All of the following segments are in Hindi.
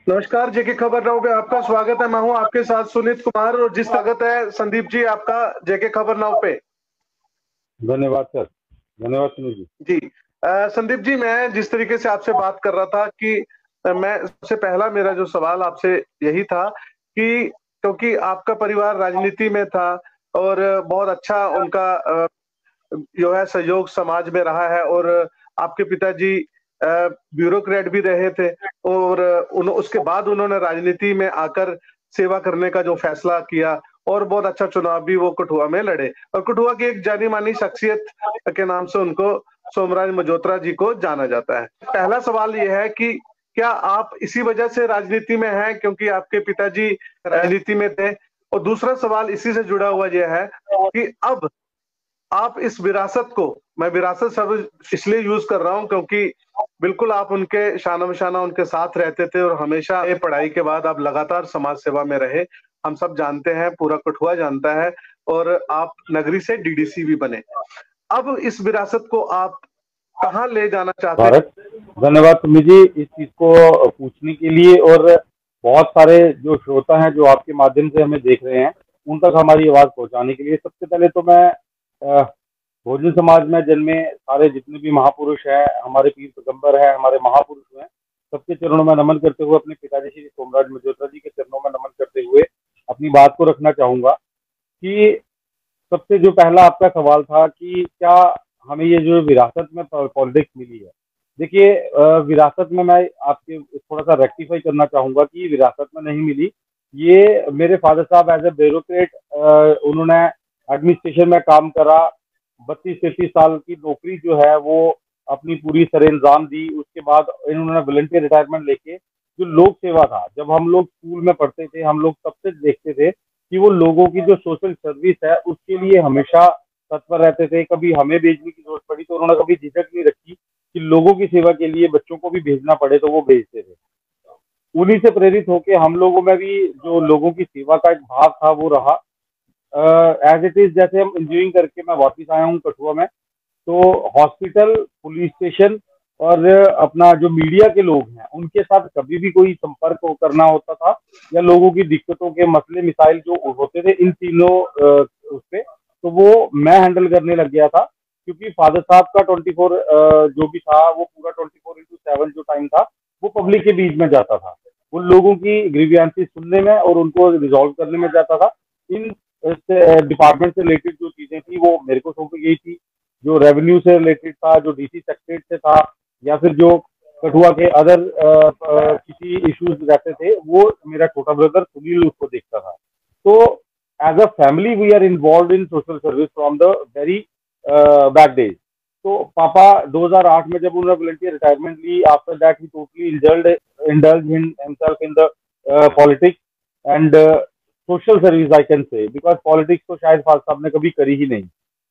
नमस्कार, जेके खबर नाउ पे आपका स्वागत है। मैं हूं आपके साथ सुनीत कुमार और जिस स्वागत है संदीप जी आपका जेके खबर नाउ पे। धन्यवाद सर। धन्यवाद सुनील जी। जी संदीप जी, मैं जिस तरीके से आपसे बात कर रहा था कि मैं सबसे पहला मेरा जो सवाल आपसे यही था कि क्योंकि आपका परिवार राजनीति में था और बहुत अच्छा उनका जो है सहयोग समाज में रहा है और आपके पिताजी ब्यूरोक्रेट भी रहे थे और उसके बाद उन्होंने राजनीति में आकर सेवा करने का जो फैसला किया और बहुत अच्छा चुनाव भी वो कठुआ में लड़े और कठुआ की एक जानी मानी शख्सियत के नाम से उनको सोमराज मजोत्रा जी को जाना जाता है। पहला सवाल ये है कि क्या आप इसी वजह से राजनीति में हैं क्योंकि आपके पिताजी राजनीति में थे? और दूसरा सवाल इसी से जुड़ा हुआ यह है कि अब आप इस विरासत को, मैं विरासत शब्द इसलिए यूज कर रहा हूं क्योंकि बिल्कुल आप उनके शाना बशाना उनके साथ रहते थे और हमेशा ये पढ़ाई के बाद आप लगातार समाज सेवा में रहे, हम सब जानते हैं, पूरा कठुआ जानता है और आप नगरी से डीडीसी भी बने। अब इस विरासत को आप कहाँ ले जाना चाहते हैं? भारत, धन्यवाद सुनील जी इस चीज को पूछने के लिए। और बहुत सारे जो श्रोता हैं जो आपके माध्यम से हमें देख रहे हैं उन तक हमारी आवाज पहुंचाने के लिए सबसे पहले तो मैं भोजन समाज में जन्मे सारे जितने भी महापुरुष हैं, हमारे पीर पैगंबर हैं, हमारे महापुरुष हैं, सबके चरणों में नमन करते हुए, अपने पिताजी श्री सोमराज मजोत्रा जी के चरणों में नमन करते हुए अपनी बात को रखना चाहूंगा कि सबसे जो पहला आपका सवाल था कि क्या हमें ये जो विरासत में पॉलिटिक्स मिली है। देखिए, विरासत में मैं आपके थोड़ा सा रेक्टिफाई करना चाहूंगा कि विरासत में नहीं मिली। ये मेरे फादर साहब एज ए ब्यूरोक्रेट, उन्होंने एडमिनिस्ट्रेशन में काम करा। 32-33 साल की नौकरी जो है वो अपनी पूरी सरेंजाम दी। उसके बाद इन्होंने वॉलंटियर रिटायरमेंट लेके जो लोक सेवा था, जब हम लोग स्कूल में पढ़ते थे हम लोग सबसे देखते थे कि वो लोगों की जो सोशल सर्विस है उसके लिए हमेशा तत्पर रहते थे। कभी हमें भेजने की जरूरत पड़ी तो उन्होंने कभी झिझक नहीं रखी कि लोगों की सेवा के लिए बच्चों को भी भेजना पड़े तो वो भेजते थे। उन्हीं से प्रेरित होकर हम लोगों में भी जो लोगों की सेवा का एक भाव था वो रहा। एज इट इज, जैसे हम इंजीनियरिंग करके मैं वापस आया हूँ कठुआ में, तो हॉस्पिटल, पुलिस स्टेशन और अपना जो मीडिया के लोग हैं उनके साथ कभी भी कोई संपर्क करना होता था या लोगों की दिक्कतों के मसले मिसाइल जो होते थे इन तीनों उस पे, तो वो मैं हैंडल करने लग गया था। क्योंकि फादर साहब का 24 जो भी था वो पूरा 24/7 जो टाइम था वो पब्लिक के बीच में जाता था, उन लोगों की ग्रीवियंसेस सुनने में और उनको रिजॉल्व करने में जाता था। इन डिपार्टमेंट से रिलेटेड जो चीजें थी वो मेरे को सौंपी गई थी। जो रेवेन्यू से रिलेटेड था, जो डीसी सेक्रेटरीट से था, या फिर जो कठुआ के अदर किसी इश्यूज रहते थे वो मेरा छोटा ब्रदर सुनील उसको देखता था। तो as a family we are involve in social service from the very back days. तो पापा 2008 में जब उन्होंने वॉलंटियर रिटायरमेंट ली, after that he totally indulge himself in the politics and social service I can say, because politics तो शायद फादर साहब ने कभी करी ही नहीं।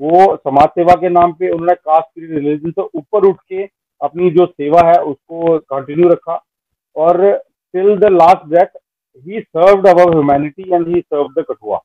वो समाज सेवा के नाम पे उन्होंने कास्ट रिलीजन से ऊपर उठ के अपनी जो सेवा है उसको कंटिन्यू रखा और till the last breath he served our humanity and he served the Kathua.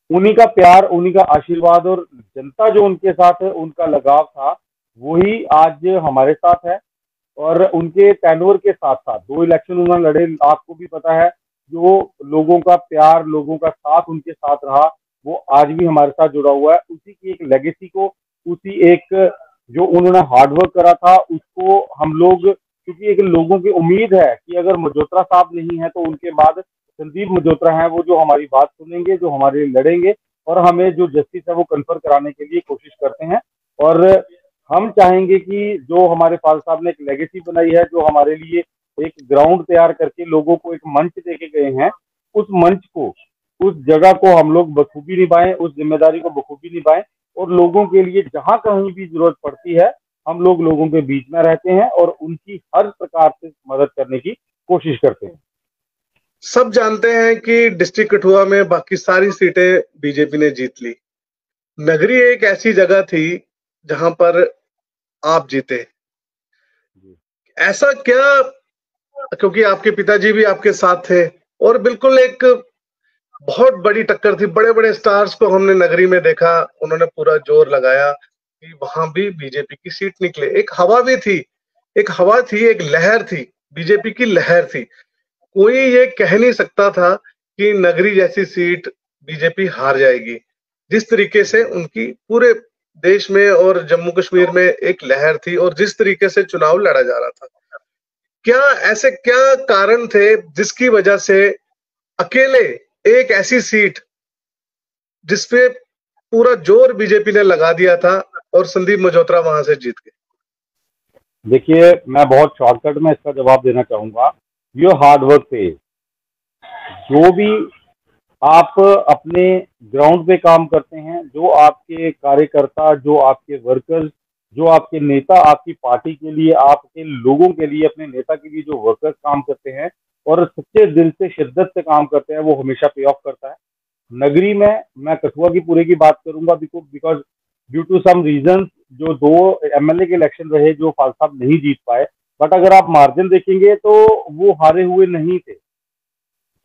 उन्हीं का प्यार, उन्हीं का आशीर्वाद और जनता जो उनके साथ है उनका लगाव था वही आज हमारे साथ है। और उनके टेन्योर के साथ साथ 2 इलेक्शन उन्होंने लड़े, आपको भी पता है। जो लोगों का प्यार, लोगों का साथ उनके साथ रहा वो आज भी हमारे साथ जुड़ा हुआ है। उसी की एक लेगेसी को, उसी एक जो उन्होंने हार्डवर्क करा था उसको हम लोग, क्योंकि एक लोगों की उम्मीद है कि अगर मजोत्रा साहब नहीं है तो उनके बाद संदीप मजोत्रा हैं, वो जो हमारी बात सुनेंगे, जो हमारे लिए लड़ेंगे और हमें जो जस्टिस है वो कन्फर कराने के लिए कोशिश करते हैं। और हम चाहेंगे कि जो हमारे फादर साहब ने एक लेगेसी बनाई है, जो हमारे लिए एक ग्राउंड तैयार करके लोगों को एक मंच देके गए हैं, उस मंच को, उस जगह को हम लोग बखूबी निभाएं, उस जिम्मेदारी को बखूबी निभाएं और लोगों के लिए जहां कहीं भी जरूरत पड़ती है हम लोग लोगों के बीच में रहते हैं और उनकी हर प्रकार से मदद करने की कोशिश करते हैं। सब जानते हैं कि डिस्ट्रिक्ट कठुआ में बाकी सारी सीटें बीजेपी ने जीत ली। नगरी एक ऐसी जगह थी जहां पर आप जीते। ऐसा क्या, क्योंकि आपके पिताजी भी आपके साथ थे और बिल्कुल एक बहुत बड़ी टक्कर थी, बड़े बड़े स्टार्स को हमने नगरी में देखा, उन्होंने पूरा जोर लगाया कि वहां भी बीजेपी की सीट निकले। एक हवा भी थी, एक हवा थी, एक लहर थी, बीजेपी की लहर थी। कोई ये कह नहीं सकता था कि नगरी जैसी सीट बीजेपी हार जाएगी। जिस तरीके से उनकी पूरे देश में और जम्मू कश्मीर में एक लहर थी और जिस तरीके से चुनाव लड़ा जा रहा था, क्या ऐसे क्या कारण थे जिसकी वजह से अकेले एक ऐसी सीट जिसपे पूरा जोर बीजेपी ने लगा दिया था और संदीप मल्होत्रा वहां से जीत गए? देखिए, मैं बहुत शॉर्टकट में इसका जवाब देना चाहूंगा। योर हार्ड वर्क पे, जो भी आप अपने ग्राउंड पे काम करते हैं, जो आपके कार्यकर्ता, जो आपके वर्कर्स, जो आपके नेता आपकी पार्टी के लिए, आपके लोगों के लिए, अपने नेता के लिए जो वर्कर्स काम करते हैं और सच्चे दिल से शिद्दत से काम करते हैं, वो हमेशा पे ऑफ करता है। नगरी में मैं कठुआ की पूरे की बात करूंगा because due to some reason जो 2 एमएलए के इलेक्शन रहे जो फाल साहब नहीं जीत पाए, बट अगर आप मार्जिन देखेंगे तो वो हारे हुए नहीं थे।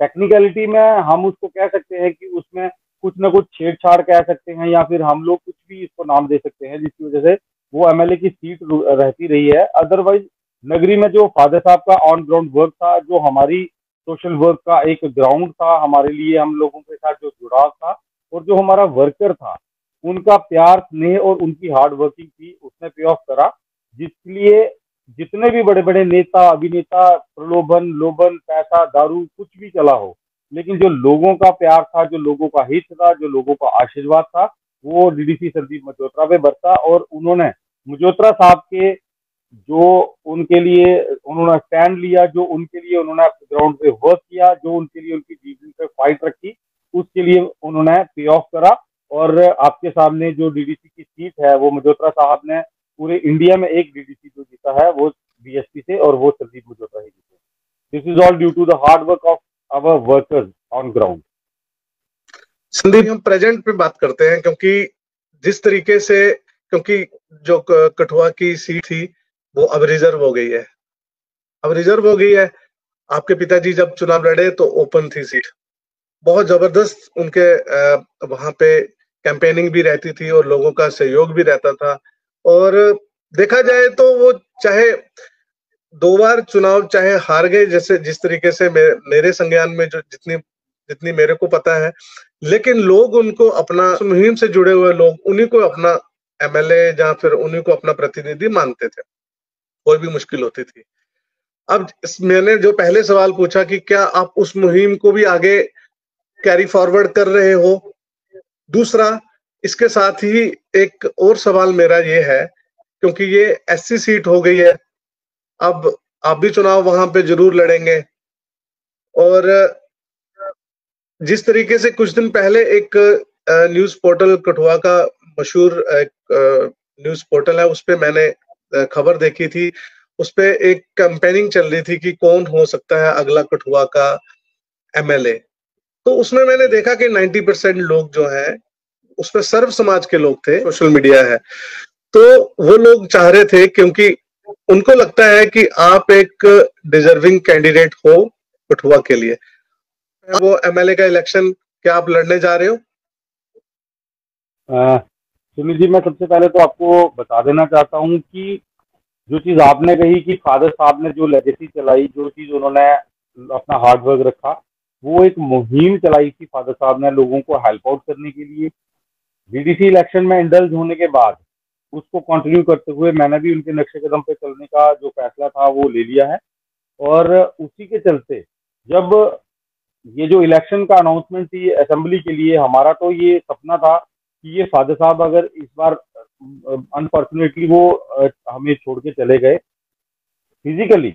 टेक्निकलिटी में हम उसको कह सकते हैं कि उसमें कुछ ना कुछ छेड़छाड़ कह सकते हैं या फिर हम लोग कुछ भी इसको नाम दे सकते हैं जिसकी वजह से वो एमएलए की सीट रहती रही है। अदरवाइज नगरी में जो फादर साहब का ऑन ग्राउंड वर्क था, जो हमारी सोशल वर्क का एक ग्राउंड था हमारे लिए, हम लोगों के साथ जो जुड़ाव था और जो हमारा वर्कर था, उनका प्यार स्नेह और उनकी हार्ड वर्किंग थी, उसने पे ऑफ करा। जिसलिए जितने भी बड़े बड़े नेता अभिनेता प्रलोभन लोभन पैसा दारू कुछ भी चला हो, लेकिन जो लोगों का प्यार था, जो लोगों का हित था, जो लोगों का आशीर्वाद था, वो डीडीसी संदीप मल्होत्रा पे बरसा और उन्होंने मल्होत्रा साहब के जो उनके लिए उन्होंने स्टैंड लिया, जो उनके लिए उन्होंने ग्राउंड पे वर्क किया, जो उनके लिए उनकी जीवन पे फाइट रखी, उसके लिए उन्होंने पे ऑफ करा। और आपके सामने जो डीडीसी की सीट है वो मल्होत्रा साहब ने पूरे इंडिया में एक डीडीसी जो जीता है वो बीएसपी से, और वो संदीप मल्होत्रा ही जीते। This is all due to the hard work of our workers on ground. Sandeep, हम प्रेजेंट पे बात करते हैं क्योंकि जिस तरीके से, क्योंकि जो कठुआ की सीट थी वो अब रिजर्व हो गई है, अब रिजर्व हो गई है। आपके पिताजी जब चुनाव लड़े तो ओपन थी सीट, बहुत जबरदस्त उनके वहां पे कैंपेनिंग भी रहती थी और लोगों का सहयोग भी रहता था। और देखा जाए तो वो चाहे 2 बार चुनाव चाहे हार गए, जैसे जिस तरीके से मेरे संज्ञान में जो जितनी जितनी मेरे को पता है, लेकिन लोग उनको अपना मुहिम से जुड़े हुए लोग उन्हीं को अपना एमएलए या फिर उन्हीं को अपना प्रतिनिधि मानते थे, कोई भी मुश्किल होती थी। अब मैंने जो पहले सवाल पूछा कि क्या आप उस मुहिम को भी आगे कैरी फॉरवर्ड कर रहे हो, दूसरा इसके साथ ही एक और सवाल मेरा ये है, क्योंकि ये एससी सीट हो गई है, अब आप भी चुनाव वहां पे जरूर लड़ेंगे। और जिस तरीके से कुछ दिन पहले एक न्यूज पोर्टल कठुआ का मशहूर न्यूज पोर्टल है, उस पे मैंने खबर देखी थी, उस पे एक कैंपेनिंग चल रही थी कि कौन हो सकता है अगला कठुआ का एमएलए। तो उसमें मैंने देखा कि 90% लोग जो हैं उसमें सर्व समाज के लोग थे, सोशल मीडिया है, तो वो लोग चाह रहे थे क्योंकि उनको लगता है कि आप एक डिजर्विंग कैंडिडेट हो कठुआ के लिए। वो एमएलए का इलेक्शन क्या आप लड़ने जा रहे हो? सुनील जी, मैं सबसे पहले तो आपको बता देना चाहता हूँ कि जो चीज आपने कही कि फादर साहब ने जो लेगेसी चलाई, जो चीज उन्होंने अपना हार्ड वर्क रखा, वो एक मुहिम चलाई थी फादर साहब ने लोगों को हेल्प आउट करने के लिए। डीडीसी इलेक्शन में इंडल्ज होने के बाद उसको कंटिन्यू करते हुए मैंने भी उनके नक्शे कदम पे चलने का जो फैसला था वो ले लिया है। और उसी के चलते जब ये जो इलेक्शन का अनाउंसमेंट थी असेंबली के लिए, हमारा तो ये सपना था कि ये फादर साहब अगर इस बार अनफॉर्चुनेटली वो हमें छोड़ के चले गए, physically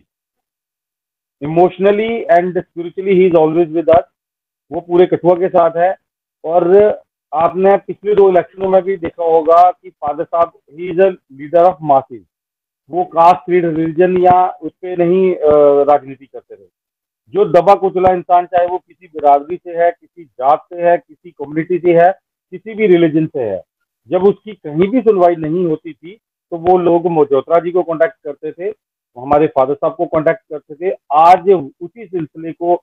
emotionally and spiritually he is always with us, वो पूरे कठुआ के साथ है। और आपने पिछले 2 इलेक्शनों में भी देखा होगा कि फादर साहब he is a leader of masses, वो कास्ट क्रीड रिलीजन या उस पर नहीं राजनीति करते रहे। जो दबा कुचला इंसान, चाहे वो किसी बिरादरी से है, किसी जात से है, किसी कम्युनिटी से है, किसी भी रिलीजन से है, जब उसकी कहीं भी सुनवाई नहीं होती थी तो वो लोग मल्होत्रा जी को कांटेक्ट करते थे, हमारे फादर साहब को कांटेक्ट करते थे। आज उसी सिलसिले को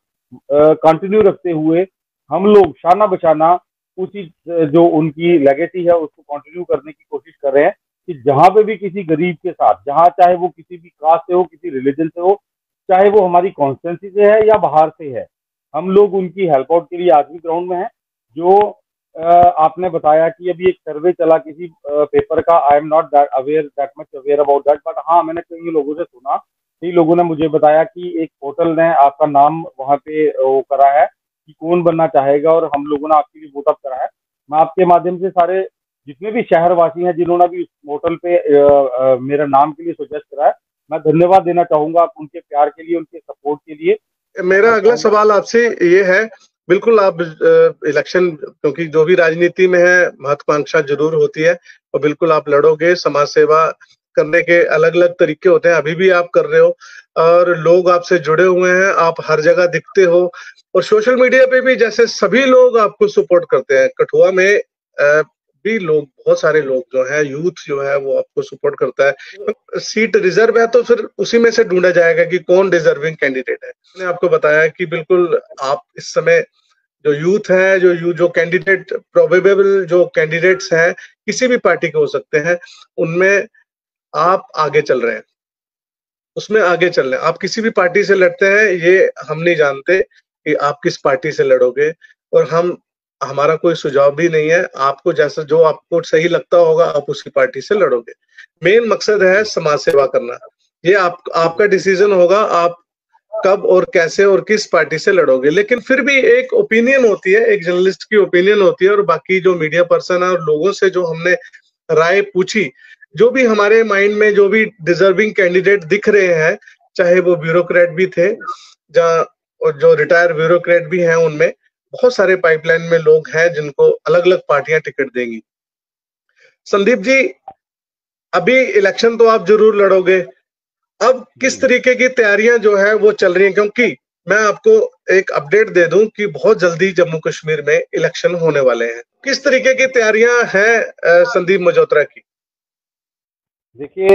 कंटिन्यू रखते हुए हम लोग शाना बशाना उसी जो उनकी लेगेसी है उसको कंटिन्यू करने की कोशिश कर रहे हैं कि जहां पे भी किसी गरीब के साथ, जहां चाहे वो किसी भी कास्ट से हो, किसी रिलीजन से हो, चाहे वो हमारी कॉन्स्टिट्यूंसी से है या बाहर से है, हम लोग उनकी हेल्प आउट के लिए आज भी ग्राउंड में हैं। जो आपने बताया कि अभी एक सर्वे चला किसी पेपर का, I am not that much aware about that, but हाँ मैंने कई लोगों से सुना, कई लोगों ने मुझे बताया कि एक पोर्टल ने आपका नाम वहाँ पे वो करा है कि कौन बनना चाहेगा, और हम लोगों ने आपके लिए वोट अप करा है। मैं आपके माध्यम से सारे जितने भी शहरवासी हैं जिन्होंने भी उस पोर्टल पे मेरा नाम के लिए सजेस्ट करा है, मैं धन्यवाद देना चाहूंगा आप उनके प्यार के लिए, उनके सपोर्ट के लिए। मेरा अगला सवाल आपसे ये है, बिल्कुल आप इलेक्शन, क्योंकि जो भी राजनीति में है महत्वाकांक्षा जरूर होती है और बिल्कुल आप लड़ोगे, समाज सेवा करने के अलग अलग तरीके होते हैं, अभी भी आप कर रहे हो और लोग आपसे जुड़े हुए हैं, आप हर जगह दिखते हो और सोशल मीडिया पे भी जैसे सभी लोग आपको सपोर्ट करते हैं। कठुआ में भी लोग, बहुत सारे लोग जो है, यूथ जो है वो आपको सपोर्ट करता है। सीट रिजर्व है तो फिर उसी में से ढूंढा जाएगा कि कौन डिजर्विंग कैंडिडेट है। मैंने आपको बताया कि बिल्कुल आप इस समय जो यूथ है, जो कैंडिडेट, प्रोबेबल जो कैंडिडेट्स हैं किसी भी पार्टी के हो सकते हैं, उनमें आप आगे चल रहे हैं, उसमें आगे चल रहे हैं। आप किसी भी पार्टी से लड़ते हैं, ये हम नहीं जानते कि आप किस पार्टी से लड़ोगे, और हमारा कोई सुझाव भी नहीं है। आपको जैसा जो आपको सही लगता होगा आप उसी पार्टी से लड़ोगे। मेन मकसद है समाज सेवा करना। ये आपका डिसीजन होगा, आप कब और कैसे और किस पार्टी से लड़ोगे। लेकिन फिर भी एक ओपिनियन होती है, एक जर्नलिस्ट की ओपिनियन होती है, और बाकी जो मीडिया पर्सन है और लोगों से जो हमने राय पूछी, जो भी हमारे माइंड में जो भी डिजर्विंग कैंडिडेट दिख रहे हैं, चाहे वो ब्यूरोक्रेट भी थे और जो रिटायर्ड ब्यूरोक्रेट भी हैं, उनमें बहुत सारे पाइपलाइन में लोग हैं जिनको अलग अलग पार्टियां टिकट देंगी। संदीप जी, अभी इलेक्शन तो आप जरूर लड़ोगे, अब किस तरीके की तैयारियां जो है वो चल रही हैं? क्योंकि मैं आपको एक अपडेट दे दूं कि बहुत जल्दी जम्मू कश्मीर में इलेक्शन होने वाले हैं। किस तरीके की तैयारियां हैं संदीप मजोत्रा की? देखिए,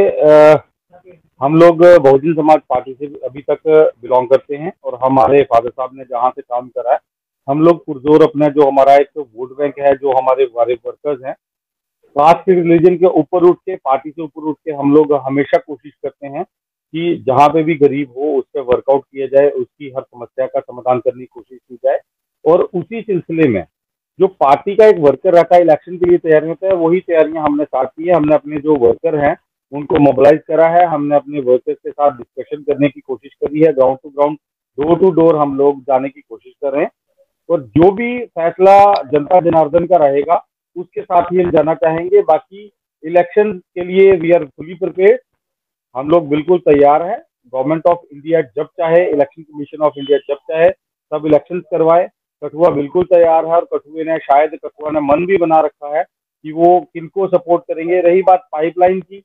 हम लोग बहुजन समाज पार्टी से अभी तक बिलोंग करते हैं, और हमारे फादर साहब ने जहाँ से काम करा है, हम लोग पुरजोर अपना जो हमारा एक वोट बैंक है, जो हमारे वर्कर्स हैं, कास्ट रिलीजन के ऊपर उठ के, पार्टी से ऊपर उठ के हम लोग हमेशा कोशिश करते हैं कि जहाँ पे भी गरीब हो उस पर वर्कआउट किया जाए, उसकी हर समस्या का समाधान करने की कोशिश की जाए। और उसी सिलसिले में जो पार्टी का एक वर्कर रहता है इलेक्शन के लिए तैयारी होता है, वही तैयारियां हमने स्टार्ट की है। हमने अपने जो वर्कर हैं उनको मोबिलाइज करा है, हमने अपने वर्कर्स के साथ डिस्कशन करने की कोशिश करी है, ground to ground, door to door हम लोग जाने की कोशिश कर रहे हैं, और जो भी फैसला जनता जनार्दन का रहेगा उसके साथ ही हम जाना चाहेंगे। बाकी इलेक्शन के लिए वी आर फुली प्रिपेयर्ड, हम लोग बिल्कुल तैयार हैं। गवर्नमेंट ऑफ इंडिया जब चाहे, इलेक्शन कमीशन ऑफ इंडिया जब चाहे तब इलेक्शन करवाए। कठुआ बिल्कुल तैयार है, और कठुआ ने मन भी बना रखा है कि वो किनको सपोर्ट करेंगे। रही बात पाइपलाइन की,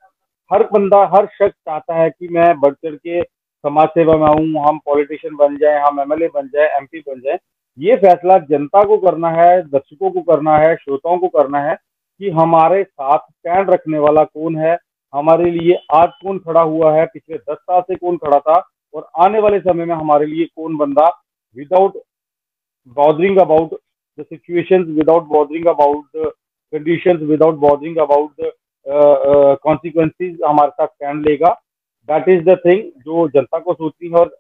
हर बंदा, हर शख्स चाहता है कि मैं बढ़ चढ़ के समाज सेवा में आऊँ, हम पॉलिटिशियन बन जाए, हम एमएलए बन जाए, एमपी बन जाए। ये फैसला जनता को करना है, दर्शकों को करना है, श्रोताओं को करना है कि हमारे साथ स्टैंड रखने वाला कौन है, हमारे लिए आज कौन खड़ा हुआ है, पिछले 10 साल से कौन खड़ा था, और आने वाले समय में हमारे लिए कौन बंदा, without bothering about the situations, without bothering about the conditions, without bothering about the consequences, हमारे साथ स्टैंड लेगा। दैट इज द थिंग जो जनता को सोचती है, और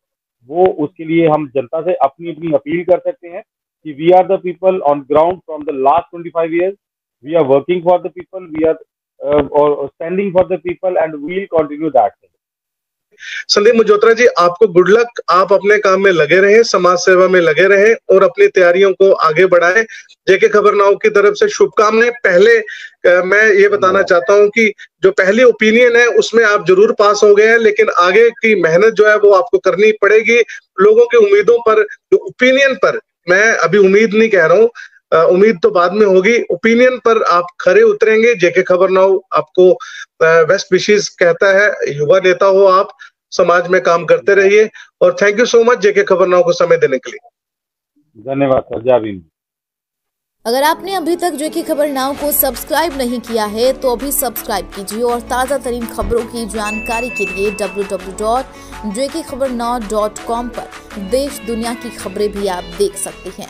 वो उसके लिए हम जनता से अपनी अपनी अपील कर सकते हैं कि we are the people on ground from the last 25 years, we are working for the people, we are standing for the people, and we will continue that thing. Sandeep Majotra ji, आपको गुड लक। आप अपने काम में लगे रहें, समाज सेवा में लगे रहें और अपनी तैयारियों को आगे बढ़ाएं। जेके खबर नाउ की तरफ से शुभकामनाएं। पहले मैं ये बताना चाहता हूं कि जो पहली ओपिनियन है उसमें आप जरूर पास हो गए हैं, लेकिन आगे की मेहनत जो है वो आपको करनी पड़ेगी। लोगों की उम्मीदों पर, जो ओपिनियन पर, मैं अभी उम्मीद नहीं कह रहा हूँ, उम्मीद तो बाद में होगी, ओपिनियन पर आप खरे उतरेंगे। जेके खबर नाउ आपको बेस्ट विशेस कहता है। युवा नेता हो आप, समाज में काम करते रहिए, और थैंक यू सो मच जेके खबर नाउ को समय देने के लिए। धन्यवाद सर। जय भीम। अगर आपने अभी तक जेके खबर नाउ को सब्सक्राइब नहीं किया है तो अभी सब्सक्राइब कीजिए, और ताज़ा तरीन खबरों की जानकारी के लिए www.jkkhabarnow.com पर देश दुनिया की खबरें भी आप देख सकते हैं।